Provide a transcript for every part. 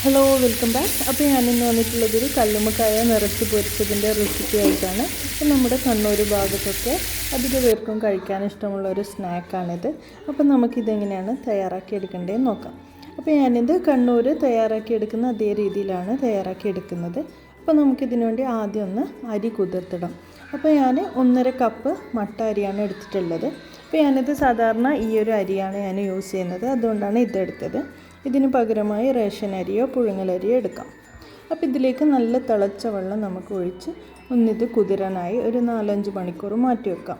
Hello welcome back. അപ്പോൾ ഞാനിന്ന് വന്നിട്ടുള്ളതൊരു കല്ലുമ്മക്കായ നിറച്ച് പൊരിച്ചതിൻ്റെ റെസിപ്പി ആയിട്ടാണ്. അപ്പോൾ നമ്മുടെ കണ്ണൂർ ഭാഗത്തൊക്കെ അധിക പേർക്കും കഴിക്കാൻ ഇഷ്ടമുള്ള ഒരു സ്നാക്കാണിത്. അപ്പോൾ നമുക്കിതെങ്ങനെയാണ് തയ്യാറാക്കി എടുക്കേണ്ടതെന്ന് നോക്കാം. അപ്പോൾ ഞാനിത് കണ്ണൂർ തയ്യാറാക്കി എടുക്കുന്ന അതേ രീതിയിലാണ് തയ്യാറാക്കി എടുക്കുന്നത്. അപ്പോൾ നമുക്കിതിനു വേണ്ടി ആദ്യം ഒന്ന് അരി കുതിർത്തിടാം. അപ്പോൾ ഞാൻ 1.5 കപ്പ് മട്ട അരിയാണ് എടുത്തിട്ടുള്ളത്. അപ്പോൾ ഞാനിത് സാധാരണ ഈ ഒരു അരിയാണ് ഞാൻ യൂസ് ചെയ്യുന്നത്, അതുകൊണ്ടാണ് ഇതെടുത്തത്. ഇതിന് പകരമായി റേഷൻ അരിയോ പുഴുങ്ങലരിയോ എടുക്കാം. അപ്പോൾ ഇതിലേക്ക് നല്ല തിളച്ച വെള്ളം നമുക്ക് ഒഴിച്ച് ഒന്നിത് കുതിരാനായി ഒരു 4-5 മണിക്കൂർ മാറ്റി വെക്കാം.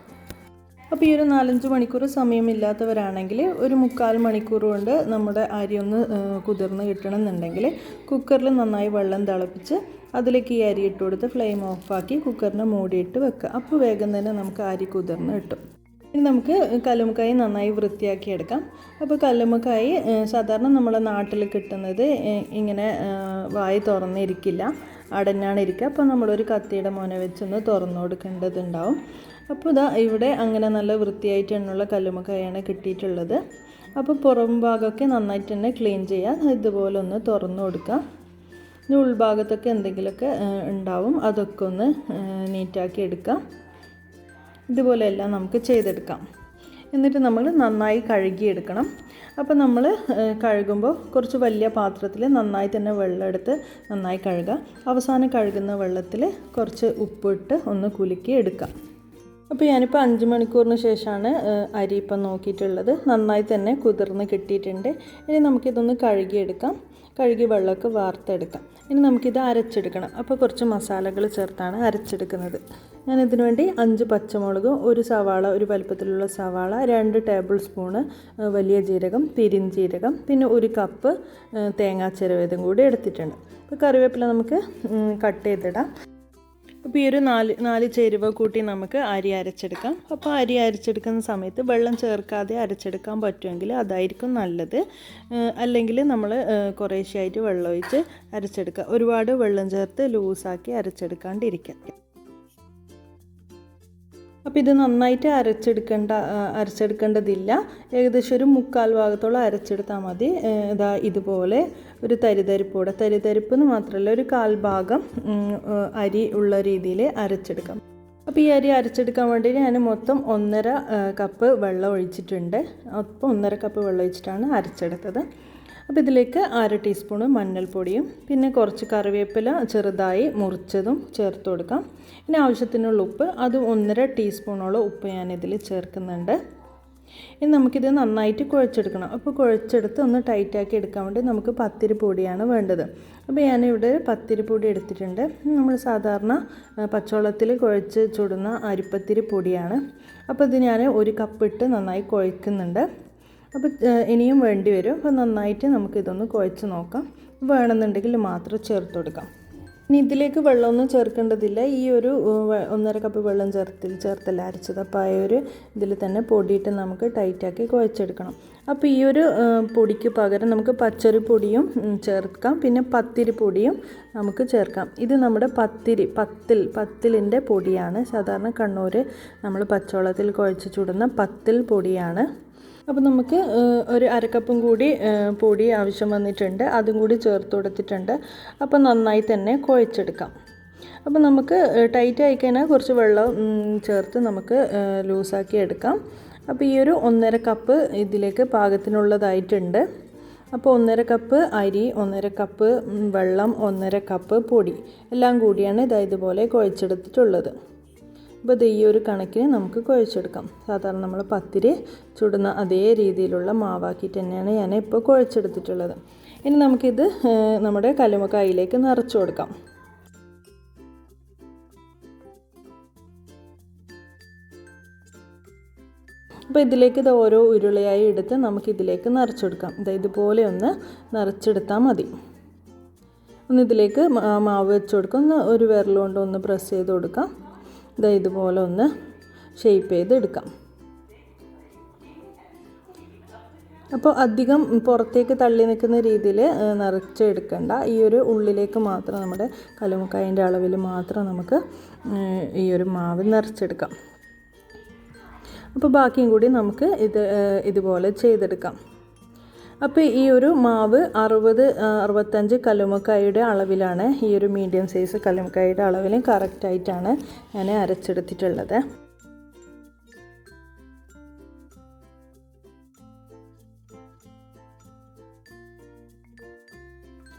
അപ്പോൾ ഈ ഒരു 4-5 മണിക്കൂർ സമയമില്ലാത്തവരാണെങ്കിൽ ഒരു 3/4 മണിക്കൂർ കൊണ്ട് നമ്മുടെ അരി ഒന്ന് കുതിർന്ന് കിട്ടണമെന്നുണ്ടെങ്കിൽ കുക്കറിൽ നന്നായി വെള്ളം തിളപ്പിച്ച് അതിലേക്ക് ഈ അരി ഇട്ട് കൊടുത്ത് ഫ്ലെയിം ഓഫാക്കി കുക്കറിനെ മൂടിയിട്ട് വെക്കുക. അപ്പോൾ വേഗം തന്നെ നമുക്ക് അരി കുതിർന്ന് കിട്ടും. ഇനി നമുക്ക് കല്ലുമ്മക്കായ നന്നായി വൃത്തിയാക്കി എടുക്കാം. അപ്പോൾ കല്ലുമ്മക്കായ സാധാരണ നമ്മുടെ നാട്ടിൽ കിട്ടുന്നത് ഇങ്ങനെ വായി തുറന്നിരിക്കില്ല, അടഞ്ഞാണ് ഇരിക്കുക. അപ്പോൾ നമ്മളൊരു കത്തിയുടെ മുന വെച്ചൊന്ന് തുറന്നു കൊടുക്കേണ്ടതുണ്ടാവും. അപ്പോൾ ഇതാ ഇവിടെ അങ്ങനെ നല്ല വൃത്തിയായിട്ടുള്ള കല്ലുമ്മക്കായാണ് കിട്ടിയിട്ടുള്ളത്. അപ്പോൾ പുറം ഭാഗമൊക്കെ നന്നായിട്ട് തന്നെ ക്ലീൻ ചെയ്യുക. ഇതുപോലെ ഒന്ന് തുറന്നു കൊടുക്കുക. ഉൾഭാഗത്തൊക്കെ എന്തെങ്കിലുമൊക്കെ ഉണ്ടാവും, അതൊക്കെ ഒന്ന് നീറ്റാക്കി എടുക്കാം. ഇതുപോലെയെല്ലാം നമുക്ക് ചെയ്തെടുക്കാം. എന്നിട്ട് നമ്മൾ നന്നായി കഴുകിയെടുക്കണം. അപ്പോൾ നമ്മൾ കഴുകുമ്പോൾ കുറച്ച് വലിയ പാത്രത്തിൽ നന്നായി തന്നെ വെള്ളം എടുത്ത് നന്നായി കഴുകുക. അവസാനം കഴുകുന്ന വെള്ളത്തിൽ കുറച്ച് ഉപ്പിട്ട് ഒന്ന് കുലുക്കി എടുക്കാം. അപ്പോൾ ഞാനിപ്പോൾ 5 മണിക്കൂറിന് ശേഷമാണ് അരി ഇപ്പം നോക്കിയിട്ടുള്ളത്. നന്നായി തന്നെ കുതിർന്ന് കിട്ടിയിട്ടുണ്ട്. ഇനി നമുക്കിതൊന്ന് കഴുകിയെടുക്കാം. കഴുകി വെള്ളമൊക്കെ വാർത്തെടുക്കാം. ഇനി നമുക്കിത് അരച്ചെടുക്കണം. അപ്പോൾ കുറച്ച് മസാലകൾ ചേർത്താണ് അരച്ചെടുക്കുന്നത്. ഞാനിതിനു വേണ്ടി 5 പച്ചമുളകും, ഒരു സവാള, ഒരു വലുപ്പത്തിലുള്ള സവാള, 2 ടേബിൾ സ്പൂണ് വലിയ ജീരകം, പെരിഞ്ജീരകം, പിന്നെ 1 കപ്പ് തേങ്ങാ ചിരവിയതും കൂടി എടുത്തിട്ടുണ്ട്. അപ്പോൾ കറിവേപ്പില നമുക്ക് കട്ട് ചെയ്തിടാം. അപ്പോൾ ഈ ഒരു 4 ചേരുവ കൂട്ടി നമുക്ക് അരി അരച്ചെടുക്കാം. അപ്പോൾ അരി അരച്ചെടുക്കുന്ന സമയത്ത് വെള്ളം ചേർക്കാതെ അരച്ചെടുക്കാൻ പറ്റുമെങ്കിൽ അതായിരിക്കും നല്ലത്. അല്ലെങ്കിൽ നമ്മൾ കുറേശ്ശെയായിട്ട് വെള്ളം ഒഴിച്ച് അരച്ചെടുക്കുക. ഒരുപാട് വെള്ളം ചേർത്ത് ലൂസാക്കി അരച്ചെടുക്കാണ്ടിരിക്കുക. അപ്പോൾ ഇത് നന്നായിട്ട് അരച്ചെടുക്കേണ്ടതില്ല. ഏകദേശം ഒരു 3/4 ഭാഗത്തോളം അരച്ചെടുത്താൽ മതി. ഇതാ ഇതുപോലെ ഒരു തരിതരിപ്പ് എന്ന് മാത്രമല്ല ഒരു 1/4 ഭാഗം അരി ഉള്ള രീതിയിൽ അരച്ചെടുക്കാം. അപ്പോൾ ഈ അരി അരച്ചെടുക്കാൻ വേണ്ടി ഞാൻ മൊത്തം 1.5 കപ്പ് വെള്ളം ഒഴിച്ചിട്ടുണ്ട്. അപ്പോൾ 1.5 കപ്പ് വെള്ളം ഒഴിച്ചിട്ടാണ് അരച്ചെടുത്തത്. അപ്പോൾ ഇതിലേക്ക് 1/2 ടീസ്പൂണ് മഞ്ഞൾപ്പൊടിയും പിന്നെ കുറച്ച് കറിവേപ്പില ചെറുതായി മുറിച്ചതും ചേർത്ത് കൊടുക്കാം. ഇനി ആവശ്യത്തിനുള്ള ഉപ്പ്, അത് 1.5 ടീസ്പൂണോളം ഉപ്പ് ഞാനിതിൽ ചേർക്കുന്നുണ്ട്. ഇനി നമുക്കിത് നന്നായിട്ട് കുഴച്ചെടുക്കണം. അപ്പോൾ കുഴച്ചെടുത്ത് ഒന്ന് ടൈറ്റാക്കി എടുക്കാൻ വേണ്ടി നമുക്ക് പത്തിരിപ്പൊടിയാണ് വേണ്ടത്. അപ്പോൾ ഞാനിവിടെ പത്തിരിപ്പൊടി എടുത്തിട്ടുണ്ട്. നമ്മൾ സാധാരണ പച്ചവെള്ളത്തിൽ കുഴച്ച് ചുടുന്ന അരിപ്പത്തിരി പൊടിയാണ്. അപ്പോൾ ഇത് ഞാൻ 1 കപ്പ് ഇട്ട് നന്നായി കുഴക്കുന്നുണ്ട്. അപ്പോൾ ഇനിയും വേണ്ടി വരും. അപ്പോൾ നന്നായിട്ട് നമുക്കിതൊന്ന് കുഴച്ച് നോക്കാം. വേണമെന്നുണ്ടെങ്കിൽ മാത്രം ചേർത്ത് കൊടുക്കാം. ഇനി ഇതിലേക്ക് വെള്ളമൊന്നും ചേർക്കേണ്ടതില്ല. ഈ ഒരു 1.5 കപ്പ് വെള്ളം ചേർത്തല്ല അരച്ചത്. അപ്പോൾ ആ ഒരു ഇതിൽ തന്നെ പൊടിയിട്ട് നമുക്ക് ടൈറ്റാക്കി കുഴച്ചെടുക്കണം. അപ്പോൾ ഈ ഒരു പൊടിക്ക് പകരം നമുക്ക് പച്ചരിപ്പൊടിയും ചേർക്കാം, പിന്നെ പത്തിരിപ്പൊടിയും നമുക്ക് ചേർക്കാം. ഇത് നമ്മുടെ പത്തിലിൻ്റെ പൊടിയാണ്. സാധാരണ കണ്ണൂർ നമ്മൾ പച്ചവെള്ളത്തിൽ കുഴച്ച് ചുടുന്ന പത്തിൽ പൊടിയാണ്. അപ്പോൾ നമുക്ക് ഒരു 1/2 കപ്പും കൂടി പൊടി ആവശ്യം വന്നിട്ടുണ്ട്. അതും കൂടി ചേർത്ത് കൊടുത്തിട്ടുണ്ട്. അപ്പോൾ നന്നായി തന്നെ കുഴച്ചെടുക്കാം. അപ്പോൾ നമുക്ക് ടൈറ്റ് ആയിക്കഴിഞ്ഞാൽ കുറച്ച് വെള്ളം ചേർത്ത് നമുക്ക് ലൂസാക്കി എടുക്കാം. അപ്പോൾ ഈ ഒരു 1.5 കപ്പ് ഇതിലേക്ക് പാകത്തിനുള്ളതായിട്ടുണ്ട്. അപ്പോൾ 1.5 കപ്പ് അരി, 1.5 കപ്പ് വെള്ളം, 1.5 കപ്പ് പൊടി എല്ലാം കൂടിയാണ് ഇതുപോലെ കുഴച്ചെടുത്തിട്ടുള്ളത്. അപ്പോൾ ഈ ഒരു കണക്കിന് നമുക്ക് കുഴച്ചെടുക്കാം. സാധാരണ നമ്മൾ പത്തിരി ചുടുന്ന അതേ രീതിയിലുള്ള മാവാക്കിയിട്ട് തന്നെയാണ് ഞാൻ ഇപ്പോൾ കുഴച്ചെടുത്തിട്ടുള്ളത്. ഇനി നമുക്കിത് നമ്മുടെ കല്ലുമ്മക്കായയിലേക്ക് നിറച്ച് കൊടുക്കാം. അപ്പോൾ ഇതിലേക്ക് ഇത് ഓരോ ഉരുളയായി എടുത്ത് നമുക്കിതിലേക്ക് നിറച്ചെടുക്കാം. ഇതുപോലെ ഒന്ന് നിറച്ചെടുത്താൽ മതി. ഒന്ന് ഇതിലേക്ക് മാവ് വെച്ച് കൊടുക്കാം. ഒരു വിരൽ കൊണ്ട് ഒന്ന് പ്രസ് ചെയ്ത് കൊടുക്കാം. ഇതുപോലെ ഒന്ന് ഷേപ്പ് ചെയ്തെടുക്കാം. അപ്പോൾ അധികം പുറത്തേക്ക് തള്ളി നിൽക്കുന്ന രീതിയിൽ നിറച്ചെടുക്കണ്ട. ഈ ഒരു ഉള്ളിലേക്ക് മാത്രം നമ്മുടെ കല്ലുമ്മക്കായൻ്റെ അളവിൽ മാത്രം നമുക്ക് ഈ ഒരു മാവ് നിറച്ചെടുക്കാം. അപ്പോൾ ബാക്കിയും കൂടി നമുക്ക് ഇതുപോലെ ചെയ്തെടുക്കാം. അപ്പോൾ ഈ ഒരു മാവ് 65 കല്ലുമ്മക്കായുടെ അളവിലാണ്, ഈ ഒരു മീഡിയം സൈസ് കല്ലുമ്മക്കായുടെ അളവിൽ കറക്റ്റായിട്ടാണ് ഞാൻ അരച്ചെടുത്തിട്ടുള്ളത്.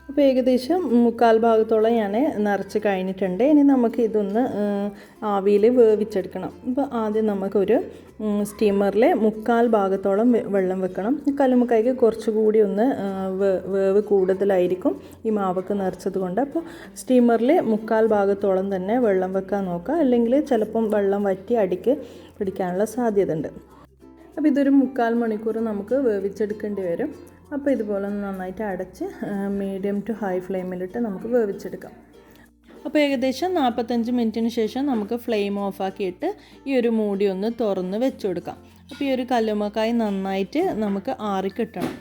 അപ്പോൾ ഏകദേശം 1/4 ഭാഗത്തോളം ഞാൻ നിറച്ച് കഴിഞ്ഞിട്ടുണ്ട്. ഇനി നമുക്ക് ഇതൊന്ന് ആവിയിൽ വേവിച്ചെടുക്കണം. അപ്പോൾ ആദ്യം നമുക്കൊരു സ്റ്റീമറിൽ 1/4 ഭാഗത്തോളം വെള്ളം വെക്കണം. കല്ലുമ്മക്കായ്ക്ക് കുറച്ചുകൂടി ഒന്ന് വേവ് കൂടുതലായിരിക്കും ഈ മാവൊക്കെ നിറച്ചത് കൊണ്ട്. അപ്പോൾ സ്റ്റീമറിൽ 1/4 ഭാഗത്തോളം തന്നെ വെള്ളം വെക്കാൻ നോക്കുക, അല്ലെങ്കിൽ ചിലപ്പം വെള്ളം വറ്റി അടിക്ക് പിടിക്കാനുള്ള സാധ്യത ഉണ്ട്. അപ്പോൾ ഇതൊരു 1/4 മണിക്കൂർ നമുക്ക് വേവിച്ചെടുക്കേണ്ടി വരും. അപ്പോൾ ഇതുപോലെ നന്നായിട്ട് അടച്ച് മീഡിയം ടു ഹൈ ഫ്ലെയിമിലിട്ട് നമുക്ക് വേവിച്ചെടുക്കാം. അപ്പോൾ ഏകദേശം 45 മിനിറ്റിന് ശേഷം നമുക്ക് ഫ്ലെയിം ഓഫാക്കിയിട്ട് ഈ ഒരു മൂടി ഒന്ന് തുറന്ന് വെച്ച് കൊടുക്കാം. അപ്പോൾ ഈ ഒരു കല്ലുമ്മക്കായ് നന്നായിട്ട് നമുക്ക് ആറിക്കിട്ടണം.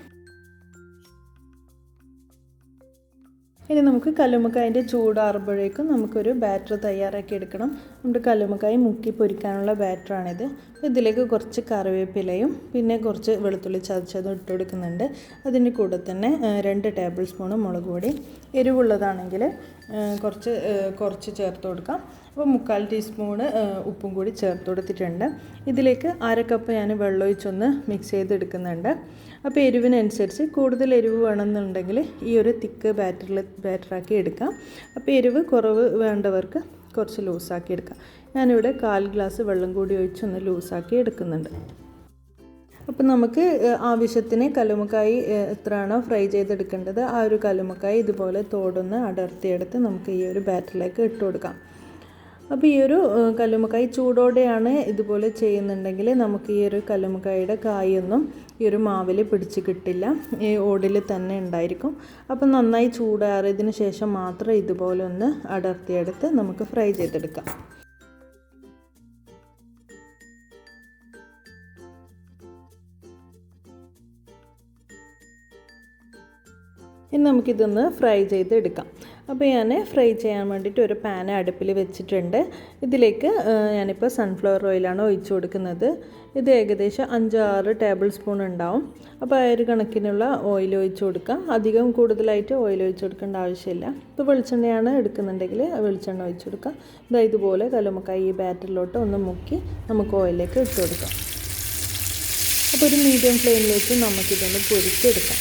ഇനി നമുക്ക് കല്ലുമ്മക്കായൻ്റെ ചൂടാറുമ്പോഴേക്കും നമുക്കൊരു ബാറ്റർ തയ്യാറാക്കി എടുക്കണം. നമ്മുടെ കല്ലുമ്മക്കായ് മുക്കി പൊരിക്കാനുള്ള ബാറ്ററാണിത്. ഇതിലേക്ക് കുറച്ച് കറിവേപ്പിലയും പിന്നെ കുറച്ച് വെളുത്തുള്ളി ചതച്ചതും ഇട്ട് കൊടുക്കുന്നുണ്ട്. അതിൻ്റെ കൂടെ തന്നെ 2 ടേബിൾ സ്പൂൺ മുളക് പൊടി, എരിവുള്ളതാണെങ്കിൽ കുറച്ച് ചേർത്ത് കൊടുക്കാം. അപ്പോൾ 1/4 ടീസ്പൂണ് ഉപ്പും കൂടി ചേർത്ത് കൊടുത്തിട്ടുണ്ട്. ഇതിലേക്ക് 1/2 കപ്പ് ഞാൻ വെള്ളമൊഴിച്ചൊന്ന് മിക്സ് ചെയ്തെടുക്കുന്നുണ്ട്. അപ്പോൾ എരിവിനനുസരിച്ച് കൂടുതൽ എരിവ് വേണമെന്നുണ്ടെങ്കിൽ ഈ ഒരു തിക്ക് ബാറ്ററാക്കി എടുക്കാം. അപ്പോൾ എരിവ് കുറവ് വേണ്ടവർക്ക് കുറച്ച് ലൂസാക്കി എടുക്കാം. ഞാനിവിടെ 1/4 ഗ്ലാസ് വെള്ളം കൂടി ഒഴിച്ചൊന്ന് ലൂസാക്കി എടുക്കുന്നുണ്ട്. അപ്പോൾ നമുക്ക് ആവശ്യത്തിന് കല്ലുമ്മക്കായ് എത്രയാണോ ഫ്രൈ ചെയ്തെടുക്കേണ്ടത് ആ ഒരു കല്ലുമ്മക്കായ് ഇതുപോലെ തോടൊന്ന് അടർത്തിയെടുത്ത് നമുക്ക് ഈ ഒരു ബാറ്ററിലേക്ക് ഇട്ട് കൊടുക്കാം. അപ്പോൾ ഈ ഒരു കല്ലുമ്മക്കായ് ചൂടോടെയാണ് ഇതുപോലെ ചെയ്യുന്നുണ്ടെങ്കിൽ നമുക്ക് ഈ ഒരു കല്ലുമ്മക്കായുടെ കായൊന്നും ഈ ഒരു മാവിൽ പിടിച്ച് കിട്ടില്ല, ഈ ഓടിൽ തന്നെ ഉണ്ടായിരിക്കും. അപ്പോൾ നന്നായി ചൂടാറിയതിന് ശേഷം മാത്രം ഇതുപോലെ ഒന്ന് അടർത്തിയെടുത്ത് നമുക്ക് ഫ്രൈ ചെയ്തെടുക്കാം. ഇനി നമുക്കിതൊന്ന് ഫ്രൈ ചെയ്തെടുക്കാം. അപ്പോൾ ഞാൻ ഫ്രൈ ചെയ്യാൻ വേണ്ടിയിട്ട് ഒരു പാൻ അടുപ്പിൽ വെച്ചിട്ടുണ്ട്. ഇതിലേക്ക് ഞാനിപ്പോൾ സൺഫ്ലവർ ഓയിലാണ് ഒഴിച്ചു കൊടുക്കുന്നത്. ഇത് ഏകദേശം 5-6 ടേബിൾ സ്പൂൺ ഉണ്ടാവും. അപ്പോൾ ആ ഒരു കണക്കിനുള്ള ഓയിൽ ഒഴിച്ചു കൊടുക്കാം. അധികം കൂടുതലായിട്ട് ഓയിൽ ഒഴിച്ചു കൊടുക്കേണ്ട ആവശ്യമില്ല. ഇപ്പോൾ വെളിച്ചെണ്ണയാണ് എടുക്കുന്നുണ്ടെങ്കിൽ വെളിച്ചെണ്ണ ഒഴിച്ചു കൊടുക്കാം. ഇതുപോലെ കല്ലുമ്മക്കായ് ഈ ബാറ്ററിലോട്ട് ഒന്ന് മുക്കി നമുക്ക് ഓയിലേക്ക് ഇട്ട് കൊടുക്കാം. അപ്പോൾ ഒരു മീഡിയം ഫ്ലെയിമിലേക്ക് നമുക്കിതൊന്ന് പൊരിച്ചെടുക്കാം.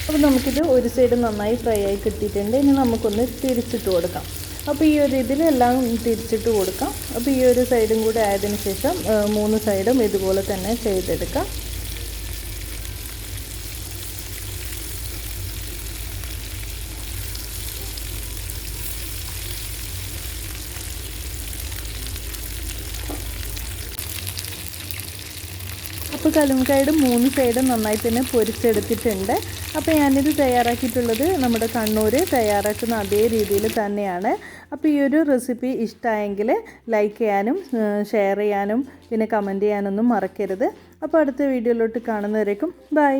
അപ്പോൾ നമുക്കിത് ഒരു സൈഡ് നന്നായി ഫ്രൈ ആയി കിട്ടിയിട്ടുണ്ട്. ഇനി നമുക്കൊന്ന് തിരിച്ചിട്ട് കൊടുക്കാം. അപ്പോൾ ഈ ഒരു ഇതിലെല്ലാം തിരിച്ചിട്ട് കൊടുക്കാം. അപ്പോൾ ഈ ഒരു സൈഡും കൂടെ ആയതിനു ശേഷം 3 സൈഡും ഇതുപോലെ തന്നെ ചെയ്തെടുക്കാം. അപ്പോൾ കല്ലുമ്മക്കായുടെ 3 സൈഡും നന്നായി തന്നെ പൊരിച്ചെടുത്തിട്ടുണ്ട്. അപ്പോൾ ഞാനിത് തയ്യാറാക്കിയിട്ടുള്ളത് നമ്മുടെ കണ്ണൂർ തയ്യാറാക്കുന്ന അതേ രീതിയിൽ തന്നെയാണ്. അപ്പോൾ ഈ ഒരു റെസിപ്പി ഇഷ്ടമായെങ്കിൽ ലൈക്ക് ചെയ്യാനും ഷെയർ ചെയ്യാനും പിന്നെ കമൻറ്റ് ചെയ്യാനൊന്നും മറക്കരുത്. അപ്പോൾ അടുത്ത വീഡിയോയിലോട്ട് കാണുന്നവരേക്കും ബൈ.